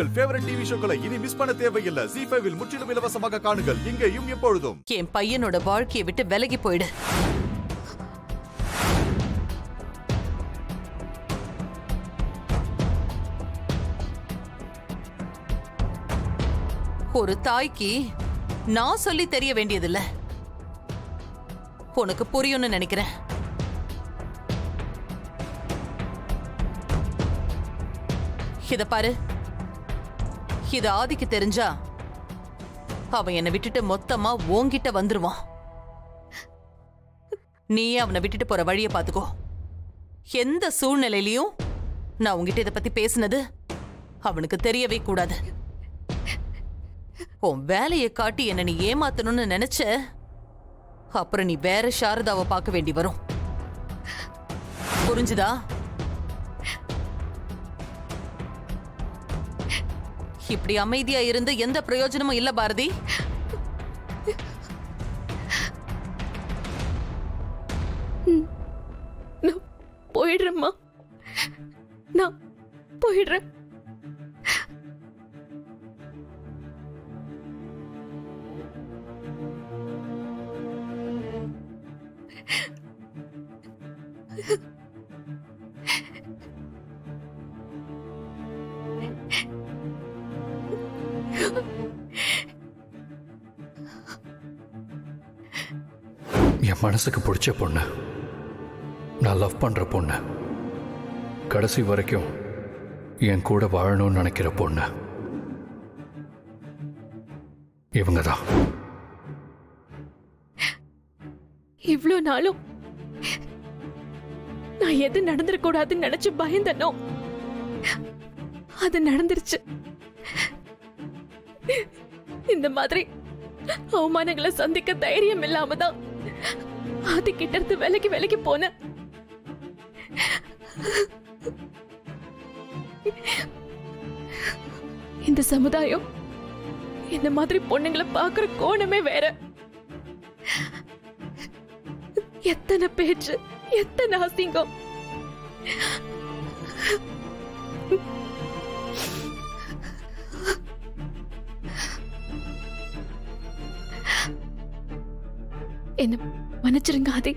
உங்கள் favourite TV ஷோக்களை இனி miss பண்ண தேவையில்லை. ZEE5 இல் முற்றிலும் இலவசமாக காணுங்கள். இங்கேயும் எப்பொழுதும். என் பையனோட வாழ்க்கையை விட்டு விலகி போயிடு. ஒரு தாய்க்கு நான் சொல்லி தெரிய வேண்டியதில்லை. உனக்கு புரியும்னு நினைக்கிறேன். இத பாரு, இது ஆதிக்கு தெரிஞ்சா அவன் என்னை விட்டுட்டு மொத்தமா ஓங்கிட்ட வந்துருவான். நீயே அவனை விட்டுட்டு போற வழிய பாத்துக்கோ. எந்த சூழ்நிலையிலையும் நான் உங்ககிட்ட இதை பத்தி பேசினது அவனுக்கு தெரியவே கூடாது. உன் வேலையை காட்டி என்ன நீ ஏமாத்தணும்னு நினைச்ச, அப்புறம் நீ வேற சாரதாவை பார்க்க வேண்டி வரும். புரிஞ்சுதா? இப்படி அமைதியா இருந்து எந்த பிரயோஜனமும் இல்ல பாரதி. நான் போயிடுறேம்மா, நான் போயிடுறேன். என் மனசுக்கு பிடிச்ச பொண்ணு, நான் லவ் பண்ற பொண்ணு, கடைசி வரைக்கும் என் கூட வாழணும்னு நினைக்கிற பொண்ணு இவங்க தான். இவ்ளோ நாளும் நான் எது நடந்துடக்கூடாதுன்னு நினைச்சு பயந்தனோ அது நடந்துருச்சு. இந்த மாதிரி அவமானங்களை சந்திக்க தைரியம் இல்லாம தான் அது கிட்ட இருந்து விலகி போன. இந்த சமுதாயம் இந்த மாதிரி பொண்ணுங்களை பாக்குற கோணமே வேற. எத்தனை பேச்சு, எத்தனை அசிங்கம். என்ன மன்னிச்சிருங்க ஆதி.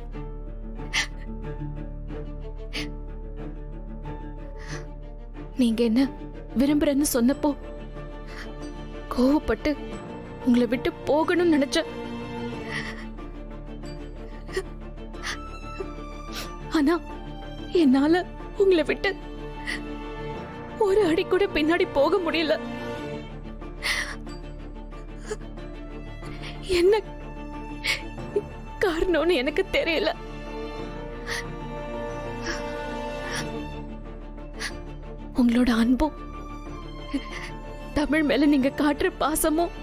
நீங்க என்ன விரும்புறேன்னு சொன்னப்போ கோவப்பட்டு உங்களை விட்டு போகணும்னு நினைச்ச. ஆனா என்னால உங்களை விட்டு ஒரு அடி கூட பின்னாடி போக முடியல. என்ன காரணம்னு எனக்கு தெரியல. உங்களோட அன்பும் தமிழ் மேல நீங்க காட்டுற பாசமும்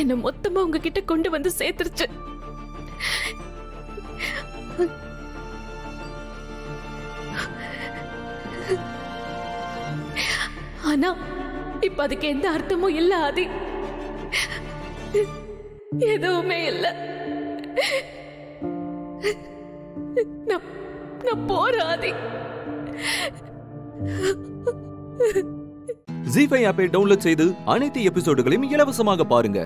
என்ன மொத்தமா உங்ககிட்ட கொண்டு வந்து சேர்த்துருச்சு. ஆனா இப்ப அதுக்கு எந்த அர்த்தமும் இல்ல ஆதி. எதுவுமே இல்ல. நான் போறேன் ஆதி. ZEE5 ஆப்பை டவுன்லோட் செய்து அனைத்து எபிசோடுகளையும் இலவசமாக பாருங்க.